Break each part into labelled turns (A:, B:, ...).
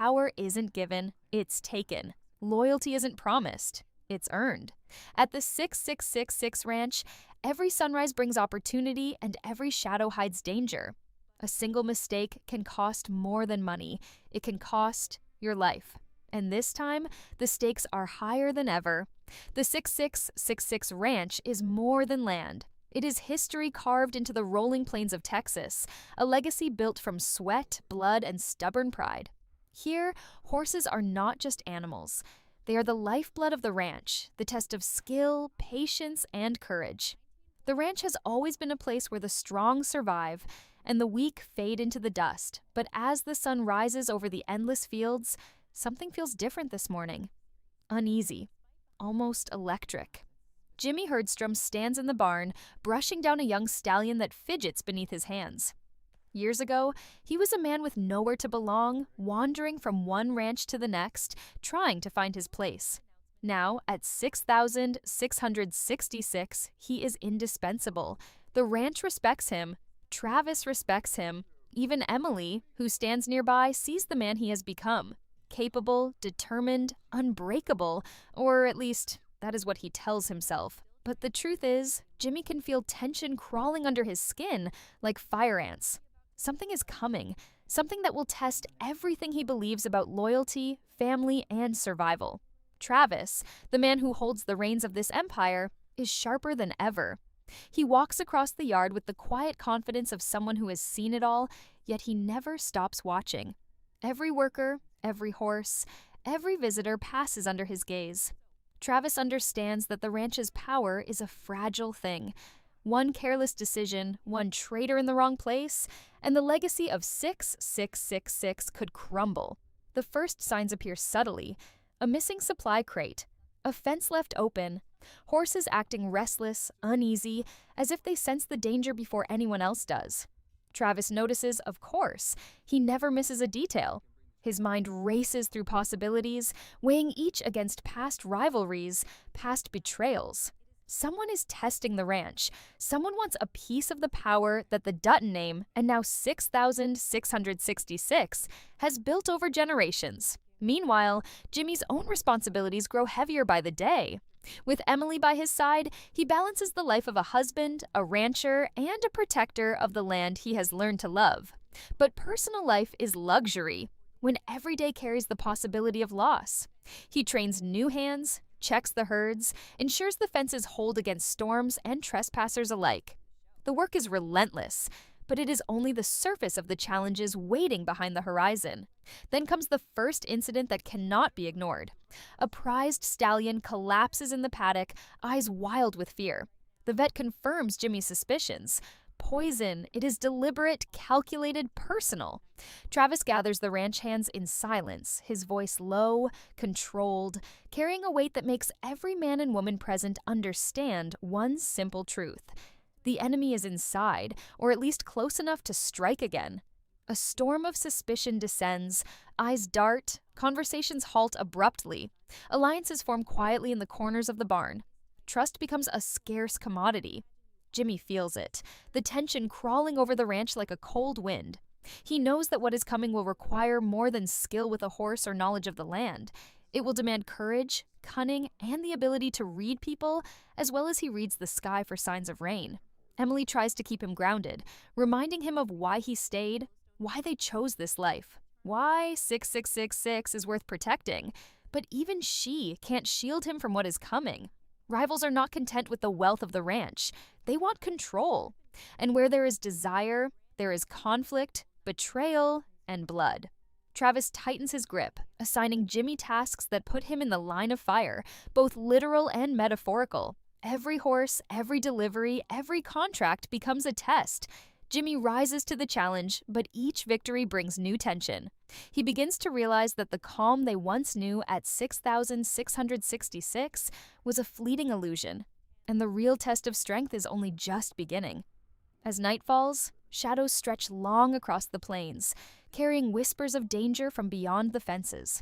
A: power isn't given, it's taken. Loyalty isn't promised, it's earned. At the 6666 Ranch, every sunrise brings opportunity and every shadow hides danger. A single mistake can cost more than money. It can cost your life. And this time, the stakes are higher than ever. The 6666 Ranch is more than land. It is history carved into the rolling plains of Texas, a legacy built from sweat, blood, and stubborn pride. Here, horses are not just animals. They are the lifeblood of the ranch, the test of skill, patience, and courage. The ranch has always been a place where the strong survive and the weak fade into the dust, but as the sun rises over the endless fields, something feels different this morning. Uneasy, almost electric. Jimmy Herdstrom stands in the barn, brushing down a young stallion that fidgets beneath his hands. Years ago, he was a man with nowhere to belong, wandering from one ranch to the next, trying to find his place. Now, at 6,666, he is indispensable. The ranch respects him. Travis respects him. Even Emily, who stands nearby, sees the man he has become. Capable, determined, unbreakable, or at least that is what he tells himself. But the truth is, Jimmy can feel tension crawling under his skin like fire ants. Something is coming, something that will test everything he believes about loyalty, family, and survival. Travis, the man who holds the reins of this empire, is sharper than ever. He walks across the yard with the quiet confidence of someone who has seen it all, yet he never stops watching. Every worker, every horse, every visitor passes under his gaze. Travis understands that the ranch's power is a fragile thing. One careless decision, one traitor in the wrong place, and the legacy of 6666 could crumble. The first signs appear subtly: a missing supply crate, a fence left open, horses acting restless, uneasy, as if they sense the danger before anyone else does. Travis notices, of course. He never misses a detail. His mind races through possibilities, weighing each against past rivalries, past betrayals. Someone is testing the ranch. Someone wants a piece of the power that the Dutton name, and now 6,666, has built over generations. Meanwhile, Jimmy's own responsibilities grow heavier by the day. With Emily by his side, he balances the life of a husband, a rancher, and a protector of the land he has learned to love. But personal life is luxury, when every day carries the possibility of loss. He trains new hands, checks the herds, ensures the fences hold against storms and trespassers alike. The work is relentless, but it is only the surface of the challenges waiting behind the horizon. Then comes the first incident that cannot be ignored. A prized stallion collapses in the paddock, eyes wild with fear. The vet confirms Jimmy's suspicions. Poison. It is deliberate, calculated, personal. Travis gathers the ranch hands in silence, his voice low, controlled, carrying a weight that makes every man and woman present understand one simple truth. The enemy is inside, or at least close enough to strike again. A storm of suspicion descends, eyes dart, conversations halt abruptly. Alliances form quietly in the corners of the barn. Trust becomes a scarce commodity. Jimmy feels it, the tension crawling over the ranch like a cold wind. He knows that what is coming will require more than skill with a horse or knowledge of the land. It will demand courage, cunning, and the ability to read people, as well as he reads the sky for signs of rain. Emily tries to keep him grounded, reminding him of why he stayed, why they chose this life, why 6666 is worth protecting. But even she can't shield him from what is coming. Rivals are not content with the wealth of the ranch. They want control. And where there is desire, there is conflict, betrayal, and blood. Travis tightens his grip, assigning Jimmy tasks that put him in the line of fire, both literal and metaphorical. Every horse, every delivery, every contract becomes a test. Jimmy rises to the challenge, but each victory brings new tension. He begins to realize that the calm they once knew at 6,666 was a fleeting illusion, and the real test of strength is only just beginning. As night falls, shadows stretch long across the plains, carrying whispers of danger from beyond the fences.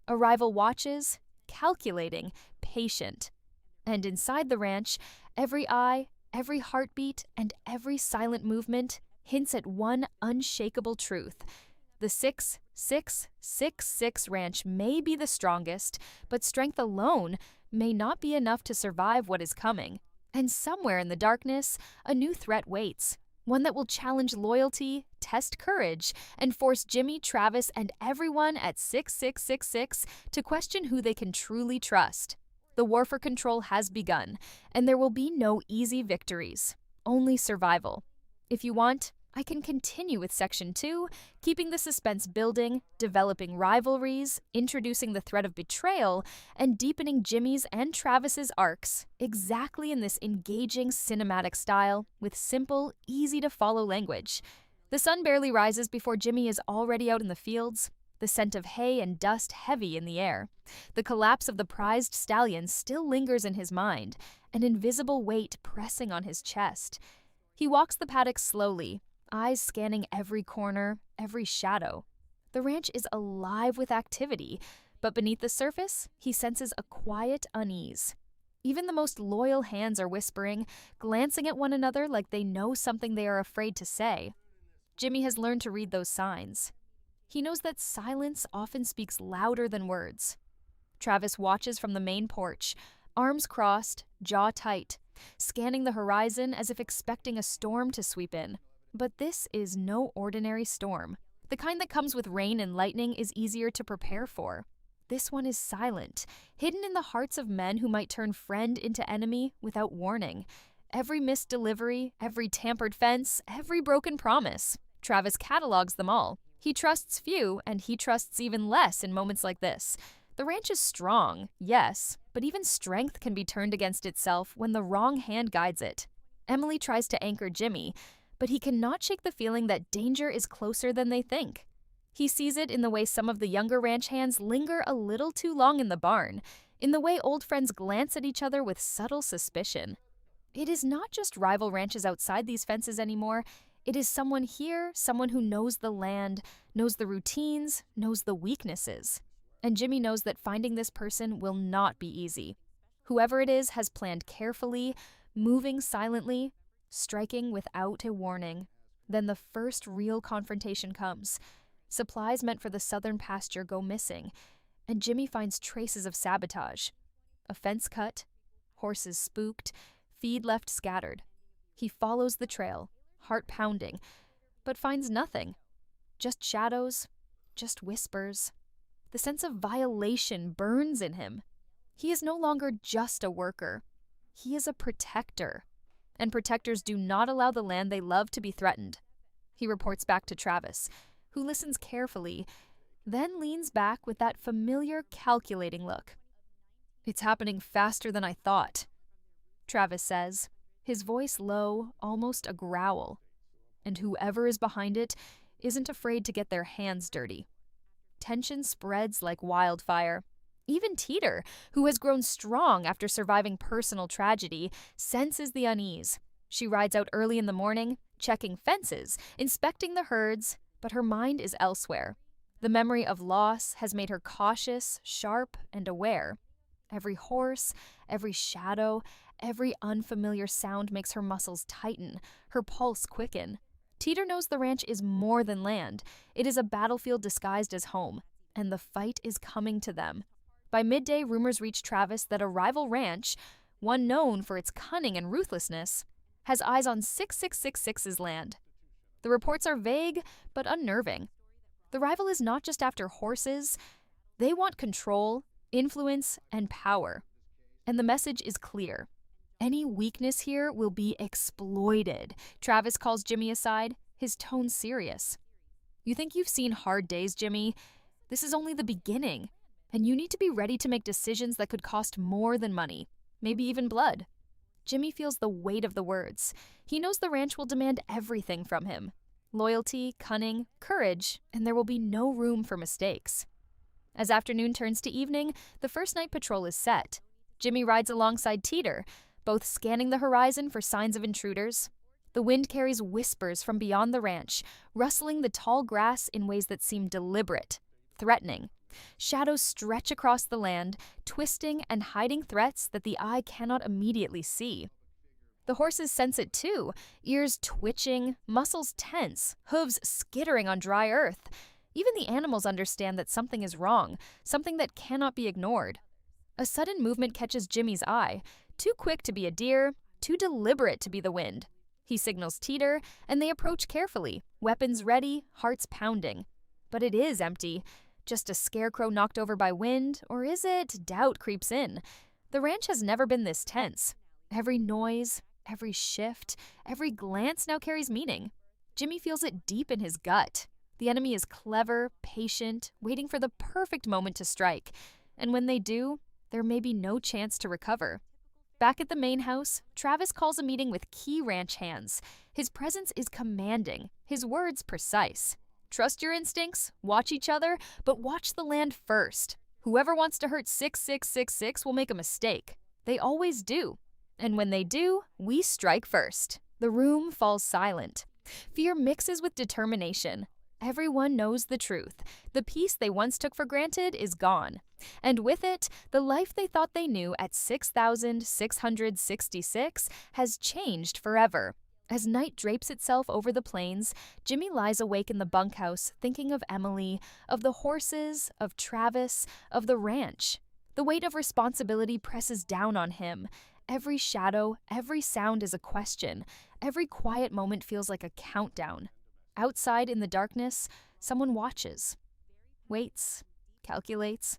A: A rival watches, calculating, patient. And inside the ranch, every eye, every heartbeat, and every silent movement hints at one unshakable truth. The 6666 ranch may be the strongest, but strength alone may not be enough to survive what is coming. And somewhere in the darkness, a new threat waits. One that will challenge loyalty, test courage, and force Jimmy, Travis, and everyone at 6666 to question who they can truly trust. The war for control has begun, and there will be no easy victories, only survival. If you want, I can continue with Section 2, keeping the suspense building, developing rivalries, introducing the threat of betrayal, and deepening Jimmy's and Travis's arcs, exactly in this engaging cinematic style, with simple, easy-to-follow language. The sun barely rises before Jimmy is already out in the fields, the scent of hay and dust heavy in the air. The collapse of the prized stallion still lingers in his mind, an invisible weight pressing on his chest. He walks the paddock slowly, eyes scanning every corner, every shadow. The ranch is alive with activity, but beneath the surface, he senses a quiet unease. Even the most loyal hands are whispering, glancing at one another like they know something they are afraid to say. Jimmy has learned to read those signs. He knows that silence often speaks louder than words. Travis watches from the main porch, arms crossed, jaw tight, scanning the horizon as if expecting a storm to sweep in. But this is no ordinary storm. The kind that comes with rain and lightning is easier to prepare for. This one is silent, hidden in the hearts of men who might turn friend into enemy without warning. Every missed delivery, every tampered fence, every broken promise. Travis catalogs them all. He trusts few, and he trusts even less in moments like this. The ranch is strong, yes, but even strength can be turned against itself when the wrong hand guides it. Emily tries to anchor Jimmy, but he cannot shake the feeling that danger is closer than they think. He sees it in the way some of the younger ranch hands linger a little too long in the barn, in the way old friends glance at each other with subtle suspicion. It is not just rival ranches outside these fences anymore. It is someone here, someone who knows the land, knows the routines, knows the weaknesses. And Jimmy knows that finding this person will not be easy. Whoever it is has planned carefully, moving silently, striking without a warning. Then the first real confrontation comes. Supplies meant for the southern pasture go missing, and Jimmy finds traces of sabotage. A fence cut, horses spooked, feed left scattered. He follows the trail, heart pounding, but finds nothing. Just shadows, just whispers. The sense of violation burns in him. He is no longer just a worker. He is a protector. And protectors do not allow the land they love to be threatened. He reports back to Travis, who listens carefully, then leans back with that familiar, calculating look. "It's happening faster than I thought," Travis says, his voice low, almost a growl. And whoever is behind it isn't afraid to get their hands dirty. Tension spreads like wildfire. Even Teeter, who has grown strong after surviving personal tragedy, senses the unease. She rides out early in the morning, checking fences, inspecting the herds, but her mind is elsewhere. The memory of loss has made her cautious, sharp, and aware. Every horse, every shadow, every unfamiliar sound makes her muscles tighten, her pulse quicken. Teeter knows the ranch is more than land. It is a battlefield disguised as home, and the fight is coming to them. By midday, rumors reach Travis that a rival ranch, one known for its cunning and ruthlessness, has eyes on 6666's land. The reports are vague, but unnerving. The rival is not just after horses. They want control, influence, and power. And the message is clear. Any weakness here will be exploited. Travis calls Jimmy aside, his tone serious. "You think you've seen hard days, Jimmy? This is only the beginning. And you need to be ready to make decisions that could cost more than money, maybe even blood." Jimmy feels the weight of the words. He knows the ranch will demand everything from him. Loyalty, cunning, courage, and there will be no room for mistakes. As afternoon turns to evening, the first night patrol is set. Jimmy rides alongside Teeter, both scanning the horizon for signs of intruders. The wind carries whispers from beyond the ranch, rustling the tall grass in ways that seem deliberate, threatening. Shadows stretch across the land, twisting and hiding threats that the eye cannot immediately see. The horses sense it too, ears twitching, muscles tense, hooves skittering on dry earth. Even the animals understand that something is wrong, something that cannot be ignored. A sudden movement catches Jimmy's eye, too quick to be a deer, too deliberate to be the wind. He signals Teeter, and they approach carefully, weapons ready, hearts pounding. But it is empty. Just a scarecrow knocked over by wind, or is it? Doubt creeps in. The ranch has never been this tense. Every noise, every shift, every glance now carries meaning. Jimmy feels it deep in his gut. The enemy is clever, patient, waiting for the perfect moment to strike. And when they do, there may be no chance to recover. Back at the main house, Travis calls a meeting with key ranch hands. His presence is commanding, his words precise. Trust your instincts, watch each other, but watch the land first. Whoever wants to hurt 6666 will make a mistake. They always do. And when they do, we strike first. The room falls silent. Fear mixes with determination. Everyone knows the truth. The peace they once took for granted is gone. And with it, the life they thought they knew at 6,666 has changed forever. As night drapes itself over the plains, Jimmy lies awake in the bunkhouse thinking of Emily, of the horses, of Travis, of the ranch. The weight of responsibility presses down on him. Every shadow, every sound is a question. Every quiet moment feels like a countdown. Outside in the darkness, someone watches, waits, calculates,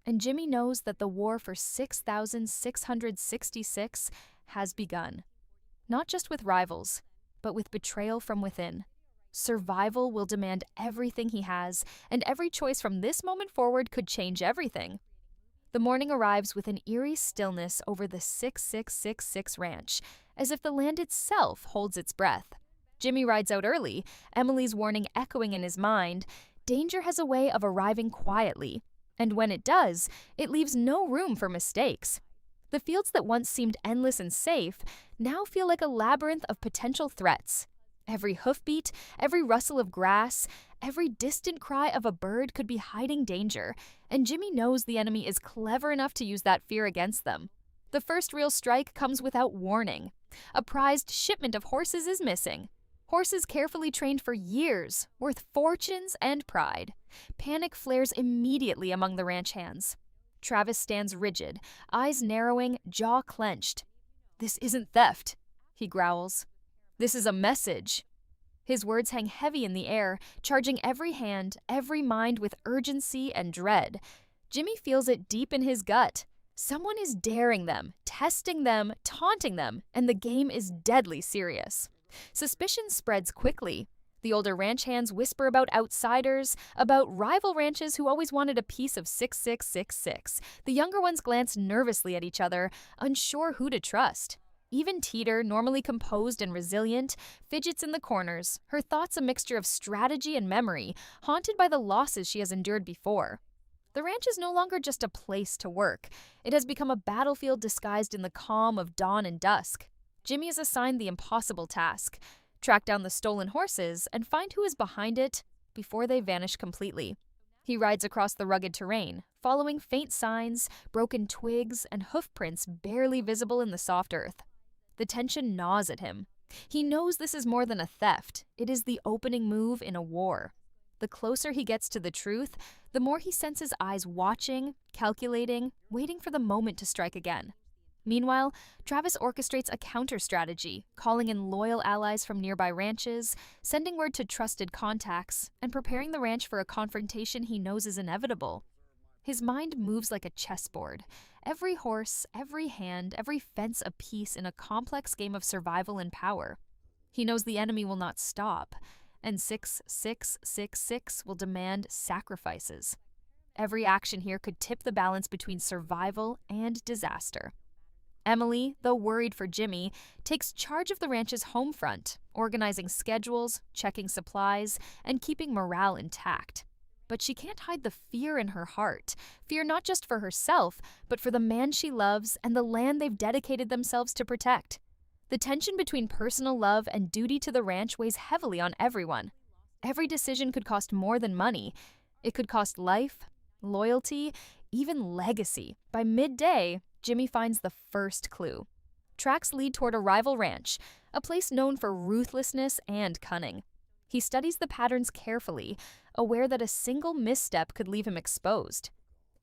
A: and Jimmy knows that the war for 6,666 has begun. Not just with rivals, but with betrayal from within. Survival will demand everything he has, and every choice from this moment forward could change everything. The morning arrives with an eerie stillness over the 6666 ranch, as if the land itself holds its breath. Jimmy rides out early, Emily's warning echoing in his mind. Danger has a way of arriving quietly, and when it does, it leaves no room for mistakes. The fields that once seemed endless and safe now feel like a labyrinth of potential threats. Every hoofbeat, every rustle of grass, every distant cry of a bird could be hiding danger, and Jimmy knows the enemy is clever enough to use that fear against them. The first real strike comes without warning. A prized shipment of horses is missing. Horses carefully trained for years, worth fortunes and pride. Panic flares immediately among the ranch hands. Travis stands rigid, eyes narrowing, jaw clenched. "This isn't theft," he growls. "This is a message." His words hang heavy in the air, charging every hand, every mind with urgency and dread. Jimmy feels it deep in his gut. Someone is daring them, testing them, taunting them, and the game is deadly serious. Suspicion spreads quickly. The older ranch hands whisper about outsiders, about rival ranches who always wanted a piece of 6666. The younger ones glance nervously at each other, unsure who to trust. Even Teeter, normally composed and resilient, fidgets in the corners, her thoughts a mixture of strategy and memory, haunted by the losses she has endured before. The ranch is no longer just a place to work. It has become a battlefield disguised in the calm of dawn and dusk. Jimmy is assigned the impossible task: track down the stolen horses and find who is behind it before they vanish completely. He rides across the rugged terrain, following faint signs, broken twigs, and hoofprints barely visible in the soft earth. The tension gnaws at him. He knows this is more than a theft. It is the opening move in a war. The closer he gets to the truth, the more he senses eyes watching, calculating, waiting for the moment to strike again. Meanwhile, Travis orchestrates a counter-strategy, calling in loyal allies from nearby ranches, sending word to trusted contacts, and preparing the ranch for a confrontation he knows is inevitable. His mind moves like a chessboard. Every horse, every hand, every fence a piece in a complex game of survival and power. He knows the enemy will not stop, and 6666 will demand sacrifices. Every action here could tip the balance between survival and disaster. Emily, though worried for Jimmy, takes charge of the ranch's home front, organizing schedules, checking supplies, and keeping morale intact. But she can't hide the fear in her heart. Fear not just for herself, but for the man she loves and the land they've dedicated themselves to protect. The tension between personal love and duty to the ranch weighs heavily on everyone. Every decision could cost more than money. It could cost life, loyalty, even legacy. By midday, Jimmy finds the first clue. Tracks lead toward a rival ranch, a place known for ruthlessness and cunning. He studies the patterns carefully, aware that a single misstep could leave him exposed.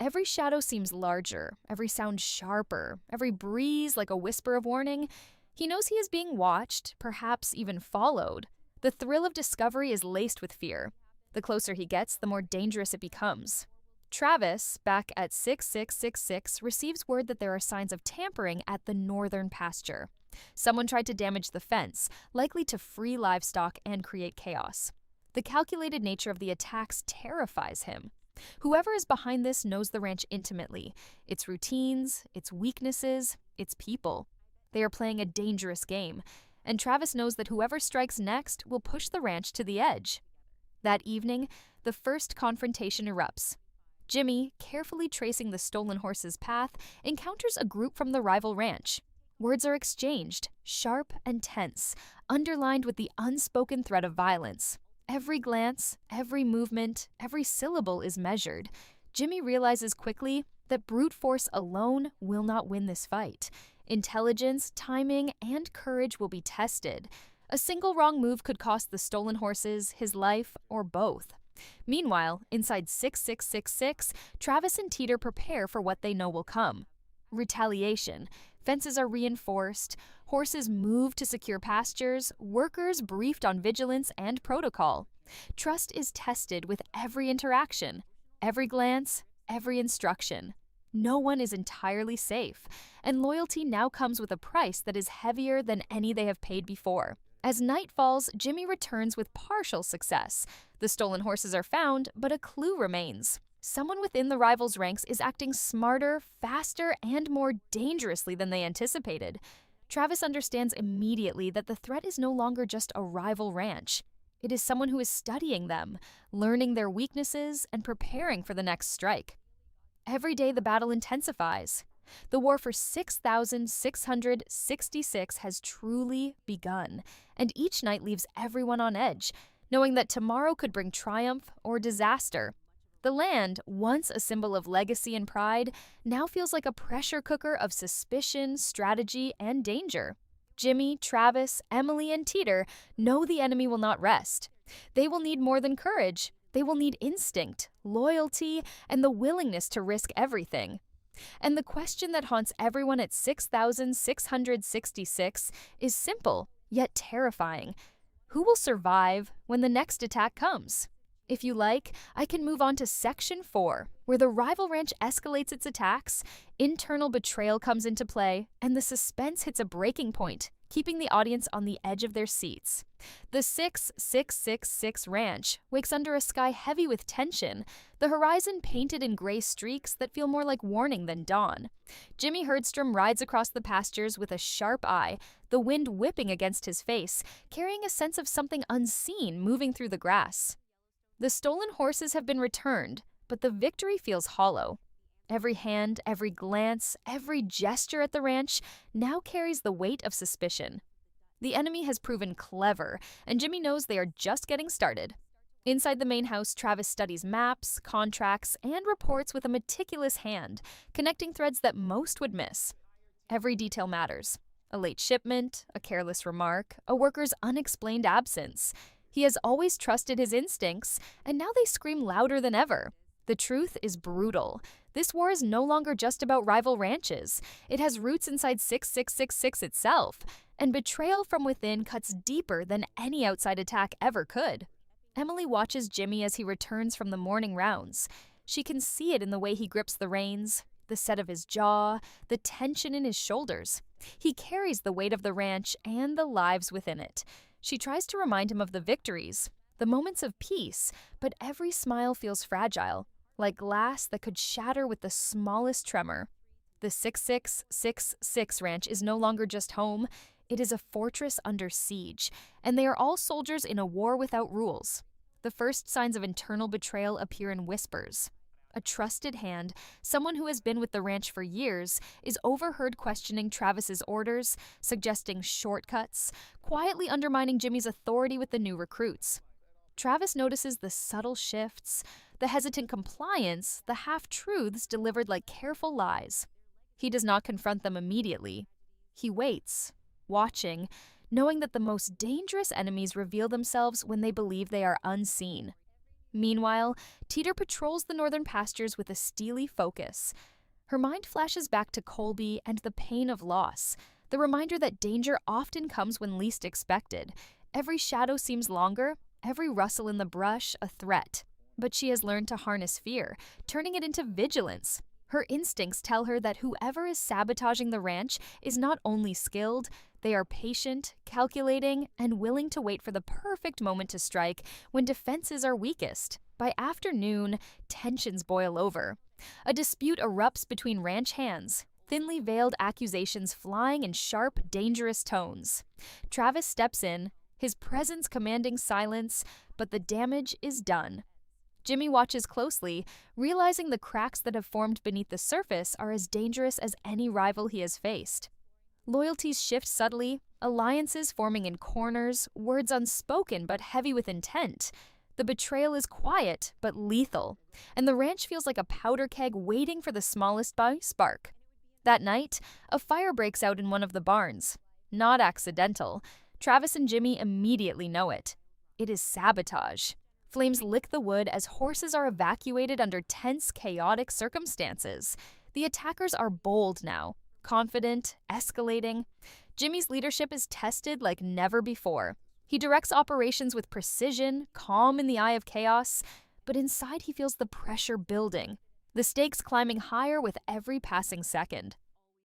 A: Every shadow seems larger, every sound sharper, every breeze like a whisper of warning. He knows he is being watched, perhaps even followed. The thrill of discovery is laced with fear. The closer he gets, the more dangerous it becomes. Travis, back at 6666, receives word that there are signs of tampering at the northern pasture. Someone tried to damage the fence, likely to free livestock and create chaos. The calculated nature of the attacks terrifies him. Whoever is behind this knows the ranch intimately, its routines, its weaknesses, its people. They are playing a dangerous game, and Travis knows that whoever strikes next will push the ranch to the edge. That evening, the first confrontation erupts. Jimmy, carefully tracing the stolen horse's path, encounters a group from the rival ranch. Words are exchanged, sharp and tense, underlined with the unspoken threat of violence. Every glance, every movement, every syllable is measured. Jimmy realizes quickly that brute force alone will not win this fight. Intelligence, timing, and courage will be tested. A single wrong move could cost the stolen horses, his life, or both. Meanwhile, inside 6666, Travis and Teeter prepare for what they know will come. Retaliation. Fences are reinforced, horses move to secure pastures, workers briefed on vigilance and protocol. Trust is tested with every interaction, every glance, every instruction. No one is entirely safe, and loyalty now comes with a price that is heavier than any they have paid before. As night falls, Jimmy returns with partial success. The stolen horses are found, but a clue remains. Someone within the rivals' ranks is acting smarter, faster, and more dangerously than they anticipated. Travis understands immediately that the threat is no longer just a rival ranch. It is someone who is studying them, learning their weaknesses, and preparing for the next strike. Every day the battle intensifies. The war for 6,666 has truly begun, and each night leaves everyone on edge, knowing that tomorrow could bring triumph or disaster. The land, once a symbol of legacy and pride, now feels like a pressure cooker of suspicion, strategy, and danger. Jimmy, Travis, Emily, and Teeter know the enemy will not rest. They will need more than courage. They will need instinct, loyalty, and the willingness to risk everything. And the question that haunts everyone at 6,666 is simple, yet terrifying. Who will survive when the next attack comes? If you like, I can move on to Section 4, where the rival ranch escalates its attacks, internal betrayal comes into play, and the suspense hits a breaking point, keeping the audience on the edge of their seats. The 6666 ranch wakes under a sky heavy with tension, the horizon painted in gray streaks that feel more like warning than dawn. Jimmy Herdstrom rides across the pastures with a sharp eye, the wind whipping against his face, carrying a sense of something unseen moving through the grass. The stolen horses have been returned, but the victory feels hollow. Every hand, every glance, every gesture at the ranch now carries the weight of suspicion. The enemy has proven clever, and Jimmy knows they are just getting started. Inside the main house, Travis studies maps, contracts, and reports with a meticulous hand, connecting threads that most would miss. Every detail matters. A late shipment, a careless remark, a worker's unexplained absence. He has always trusted his instincts, and now they scream louder than ever. The truth is brutal. This war is no longer just about rival ranches. It has roots inside 6666 itself, and betrayal from within cuts deeper than any outside attack ever could. Emily watches Jimmy as he returns from the morning rounds. She can see it in the way he grips the reins, the set of his jaw, the tension in his shoulders. He carries the weight of the ranch and the lives within it. She tries to remind him of the victories, the moments of peace, but every smile feels fragile, like glass that could shatter with the smallest tremor. The 6666 ranch is no longer just home, it is a fortress under siege, and they are all soldiers in a war without rules. The first signs of internal betrayal appear in whispers. A trusted hand, someone who has been with the ranch for years, is overheard questioning Travis's orders, suggesting shortcuts, quietly undermining Jimmy's authority with the new recruits. Travis notices the subtle shifts, the hesitant compliance, the half-truths delivered like careful lies. He does not confront them immediately. He waits, watching, knowing that the most dangerous enemies reveal themselves when they believe they are unseen. Meanwhile, Teeter patrols the northern pastures with a steely focus. Her mind flashes back to Colby and the pain of loss, the reminder that danger often comes when least expected. Every shadow seems longer, every rustle in the brush a threat. But she has learned to harness fear, turning it into vigilance. Her instincts tell her that whoever is sabotaging the ranch is not only skilled, they are patient, calculating, and willing to wait for the perfect moment to strike when defenses are weakest. By afternoon, tensions boil over. A dispute erupts between ranch hands, thinly veiled accusations flying in sharp, dangerous tones. Travis steps in, his presence commanding silence, but the damage is done. Jimmy watches closely, realizing the cracks that have formed beneath the surface are as dangerous as any rival he has faced. Loyalties shift subtly, alliances forming in corners, words unspoken but heavy with intent. The betrayal is quiet but lethal, and the ranch feels like a powder keg waiting for the smallest spark. That night, a fire breaks out in one of the barns. Not accidental. Travis and Jimmy immediately know it. It is sabotage. Flames lick the wood as horses are evacuated under tense, chaotic circumstances. The attackers are bold now, confident, escalating. Jimmy's leadership is tested like never before. He directs operations with precision, calm in the eye of chaos, but inside he feels the pressure building, the stakes climbing higher with every passing second.